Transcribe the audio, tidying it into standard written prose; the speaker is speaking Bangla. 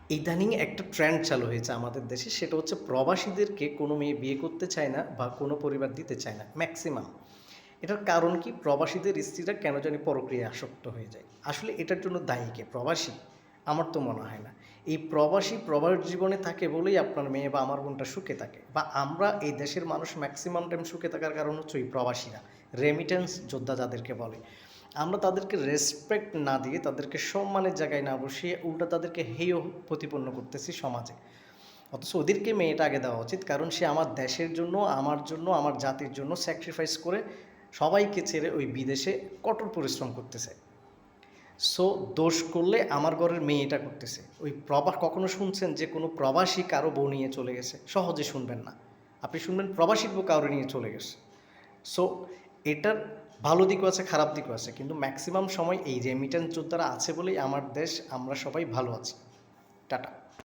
ইদানিং একটা ট্রেন্ড চালু হয়েছে আমাদের দেশে, সেটা হচ্ছে প্রবাসীদেরকে কোনো মেয়ে বিয়ে করতে চায় না বা কোনো পরিবার দিতে চায় না ম্যাক্সিমাম। এটার কারণ কি? প্রবাসীদের স্ত্রীরা কেন জানি পরক্রিয়ায় আসক্ত হয়ে যায়। আসলে এটার জন্য দায়ী কে? প্রবাসী? আমার তো মনে হয় না। এই প্রবাসী প্রবাস জীবনে থাকে বলেই আপনার মেয়ে বা আমার বোনটা সুখে থাকে, বা আমরা এই দেশের মানুষ ম্যাক্সিমাম টাইম সুখে থাকার কারণ হচ্ছে ওই প্রবাসীরা, রেমিটেন্স যোদ্ধা যাদেরকে বলে। আমরা তাদেরকে রেসপেক্ট না দিয়ে, তাদেরকে সম্মানের জায়গায় না বসিয়ে উল্টা তাদেরকে হেয় প্রতিপন্ন করতেছি সমাজে। অথচ ওদেরকে মেয়েটা আগে দেওয়া উচিত, কারণ সে আমার দেশের জন্য, আমার জন্য, আমার জাতির জন্য স্যাক্রিফাইস করে সবাইকে ছেড়ে ওই বিদেশে কঠোর পরিশ্রম করতেছে। সো দোষ করলে আমার ঘরের মেয়েটা করতেছে। ওই কখনো শুনছেন যে কোনো প্রবাসী কারো বউ নিয়ে চলে গেছে? সহজে শুনবেন না। আপনি শুনবেন প্রবাসীর বউ কারো নিয়ে চলে গেছে। সো এটার ভালো দিকও আছে, খারাপ দিকও আছে, কিন্তু ম্যাক্সিমাম সময় এই রেমিটেন্স যোদ্ধারা আছে বলেই আমার দেশ, আমরা সবাই ভালো আছি। টাটা।